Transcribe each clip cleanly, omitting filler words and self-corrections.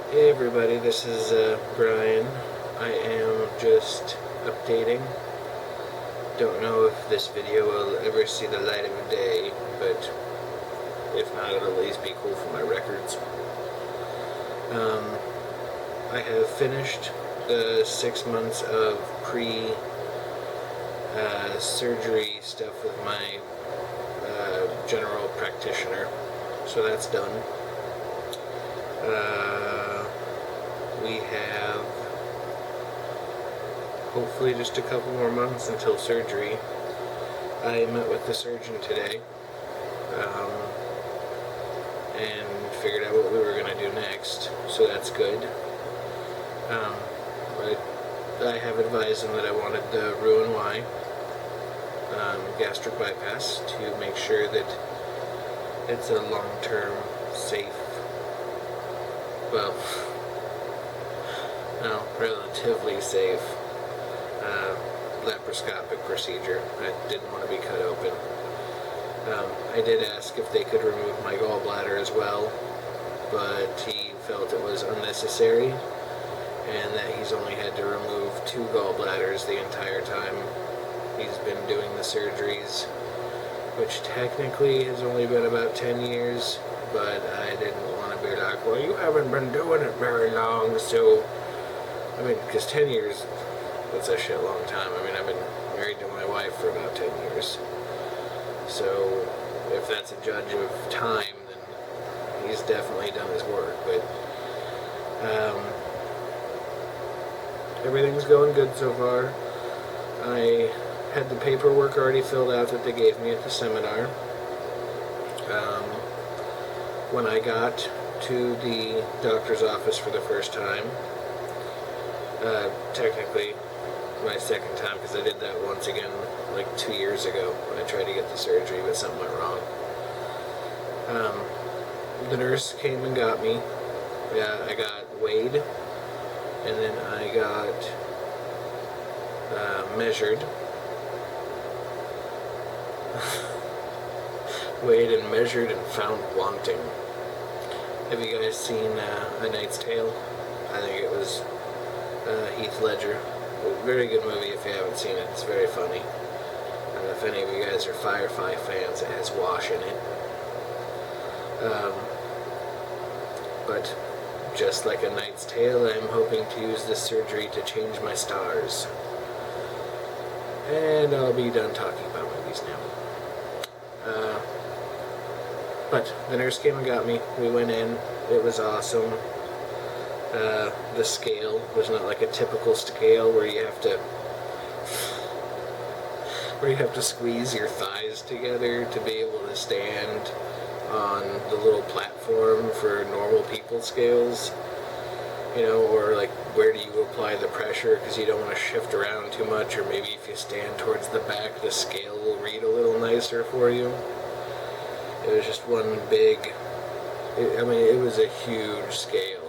Hey everybody, this is Brian. I am just updating. Don't know if this video will ever see the light of day, but if not, it'll at least be cool for my records. I have finished the 6 months of pre-surgery stuff with my general practitioner, so that's done. We have hopefully just a couple more months until surgery. I met with the surgeon today and figured out what we were going to do next, so that's good. I have advised him that I wanted the Roux-en-Y gastric bypass to make sure that it's a long-term, safe, well, no, relatively safe laparoscopic procedure. I didn't want to be cut open. I did ask if they could remove my gallbladder as well, but he felt it was unnecessary and that he's only had to remove 2 gallbladders the entire time he's been doing the surgeries, which technically has only been about 10 years, but I didn't want to be like, well, you haven't been doing it very long, so, I mean, because 10 years, that's a shit long time. I mean, I've been married to my wife for about 10 years, so if that's a judge of time, then he's definitely done his work, but, everything's going good so far. I had the paperwork already filled out that they gave me at the seminar. When I got to the doctor's office for the first time, technically my second time, because I did that once again like 2 years ago when I tried to get the surgery, but something went wrong. The nurse came and got me. I got weighed, and then I got measured. Weighed and measured and found wanting. Have you guys seen A Knight's Tale? I think it was Heath Ledger. A very good movie if you haven't seen it. It's very funny. If any of you guys are Firefly fans, it has Wash in it. But just like A Knight's Tale, I'm hoping to use this surgery to change my stars. And I'll be done talking about movies now. But the nurse came and got me. We went in. It was awesome. The scale was not like a typical scale where you have to squeeze your thighs together to be able to stand on the little platform for normal people scales. You know, or like where do you apply the pressure because you don't want to shift around too much, or maybe if you stand towards the back the scale will read a little nicer for you. It was just one big, it was a huge scale.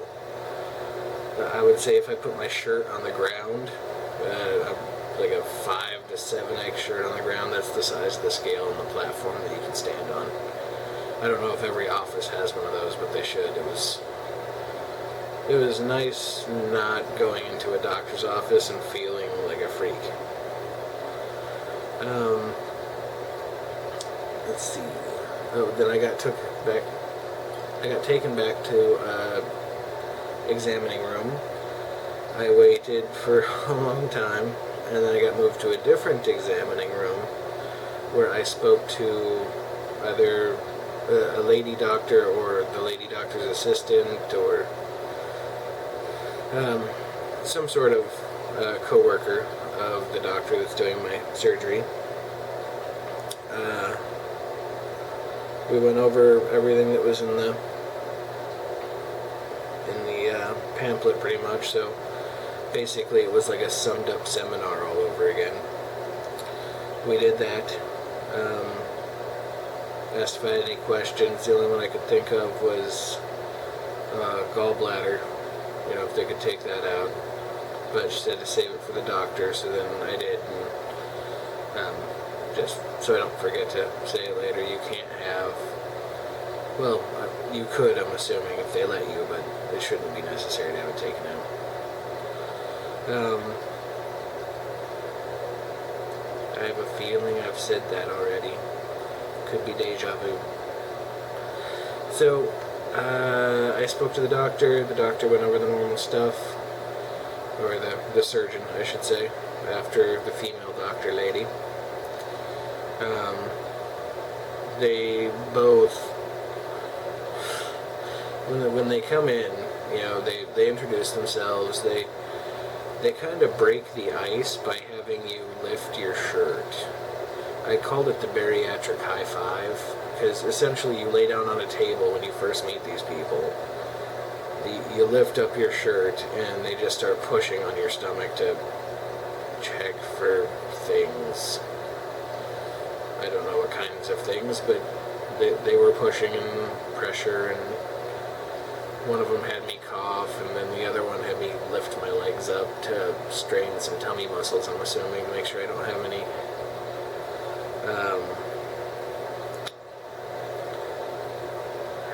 I would say if I put my shirt on the ground, like a 5 to 7X shirt on the ground, that's the size of the scale on the platform that you can stand on. I don't know if every office has one of those, but they should. It was nice not going into a doctor's office and feeling like a freak. Let's see. Oh, then I got taken back to examining room. I waited for a long time, and then I got moved to a different examining room where I spoke to either a lady doctor or the lady doctor's assistant or some sort of co-worker of the doctor that's doing my surgery. We went over everything that was in the pamphlet pretty much, so basically it was like a summed up seminar all over again. We did that. Asked if I had any questions. The only one I could think of was gallbladder, you know, if they could take that out, but she said to save it for the doctor, so then I did. And just so I don't forget to say it later, you can't have Well, you could, I'm assuming, if they let you, but it shouldn't be necessary to have it taken out. I have a feeling I've said that already. Could be deja vu. So, I spoke to the doctor. The doctor went over the normal stuff. Or the surgeon, I should say, after the female doctor lady. They both, when they come in, you know, they introduce themselves. They kind of break the ice by having you lift your shirt. I called it the bariatric high five, because essentially you lay down on a table when you first meet these people. You lift up your shirt and they just start pushing on your stomach to check for things. I don't know what kinds of things, but they were pushing and pressure, and one of them had me cough, and then the other one had me lift my legs up to strain some tummy muscles, I'm assuming, to make sure I don't have any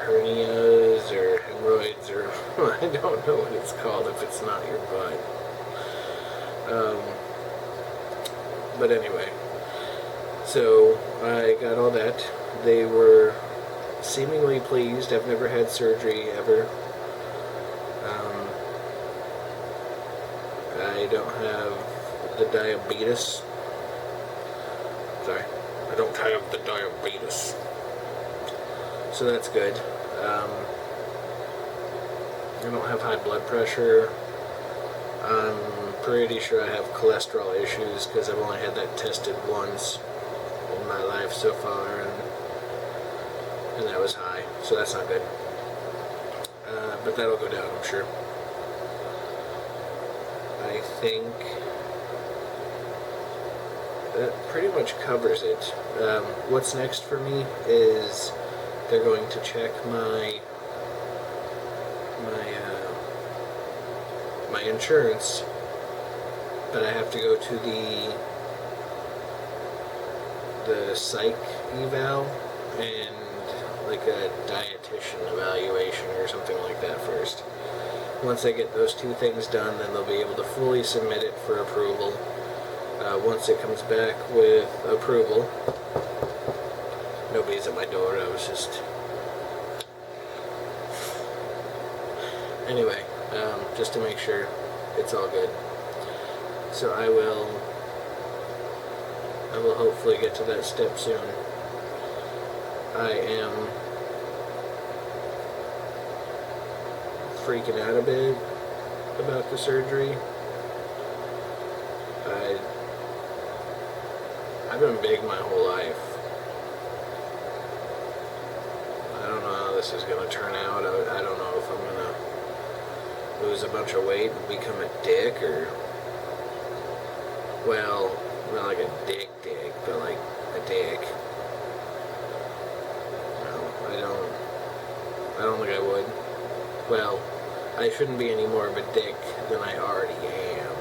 hernias or hemorrhoids, or I don't know what it's called if it's not your butt. But anyway, so I got all that. They were seemingly pleased. I've never had surgery ever. I don't have the diabetes. Sorry, I don't have the diabetes. So that's good. I don't have high blood pressure. I'm pretty sure I have cholesterol issues because I've only had that tested once in my life so far, and that was high, so that's not good. But that'll go down, I'm sure. I think that pretty much covers it. What's next for me is they're going to check my insurance, but I have to go to the psych eval and like a dietitian evaluation or something like that first. Once I get those two things done, then they'll be able to fully submit it for approval. Once it comes back with approval, nobody's at my door. I was just... Anyway, just to make sure it's all good. So I will hopefully get to that step soon. I am freaking out a bit about the surgery. I've been big my whole life. I don't know how this is going to turn out. I don't know if I'm going to lose a bunch of weight and become a dick, or, well, not like a dick, but like a dick. No, I don't think I would. Well, I shouldn't be any more of a dick than I already am.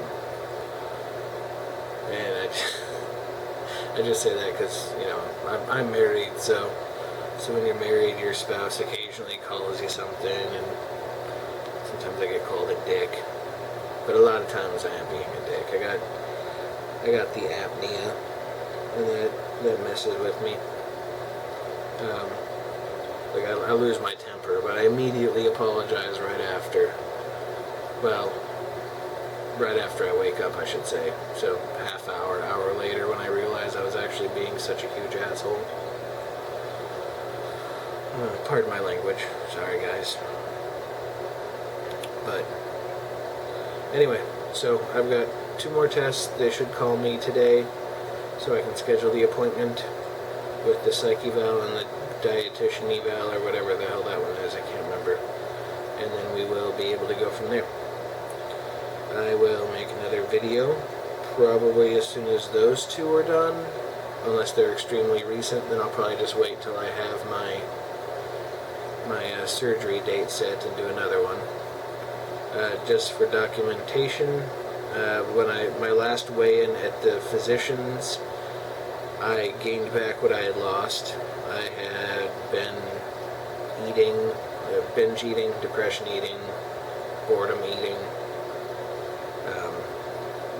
And I just say that because, you know, I'm married, so when you're married, your spouse occasionally calls you something, and sometimes I get called a dick, but a lot of times I am being a dick. I got the apnea, and that messes with me. Like I lose my temper, but I immediately apologize right after. Well, right after I wake up, I should say. So half hour later, when I realize I was actually being such a huge asshole. Pardon my language. Sorry, guys. But anyway, so I've got 2 more tests. They should call me today so I can schedule the appointment with the psych eval and the dietitian eval, or whatever the hell that one is, I can't remember. And then we will be able to go from there. I will make another video probably as soon as those 2 are done, unless they're extremely recent. Then I'll probably just wait till I have my surgery date set and do another one. Just for documentation, when my last weigh-in at the physician's, I gained back what I had lost. I had been eating, binge eating, depression eating, boredom eating,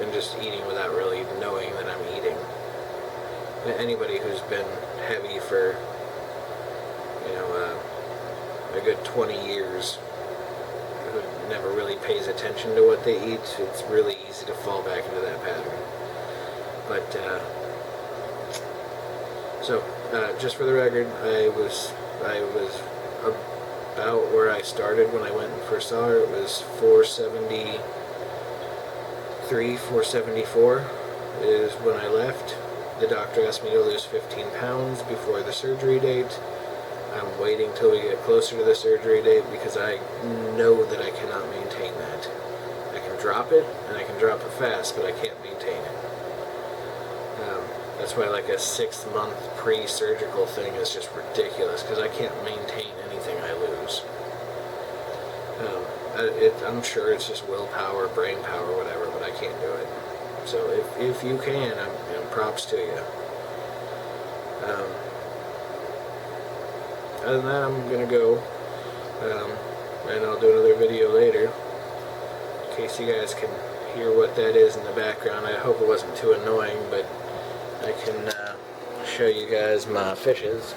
and just eating without really knowing that I'm eating. Anybody who's been heavy for, a good 20 years, who never really pays attention to what they eat, it's really easy to fall back into that pattern. But, just for the record, I was about where I started when I went and first saw her. It was 473, 474 is when I left. The doctor asked me to lose 15 pounds before the surgery date. I'm waiting till we get closer to the surgery date because I know that I cannot maintain that. I can drop it, and I can drop it fast, but I can't maintain it. That's why like a 6-month pre-surgical thing is just ridiculous, because I can't maintain anything I lose. I'm sure it's just willpower, brain power, whatever, but I can't do it. So if you can, props to you. Other than that, I'm gonna go, and I'll do another video later, in case you guys can hear what that is in the background. I hope it wasn't too annoying, but I can show you guys my fishes.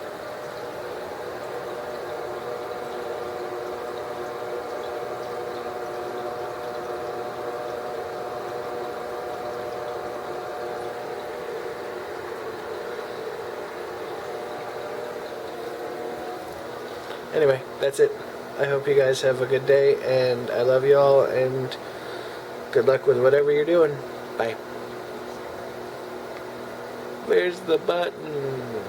Anyway, that's it. I hope you guys have a good day, and I love you all, and good luck with whatever you're doing. Bye. Where's the button?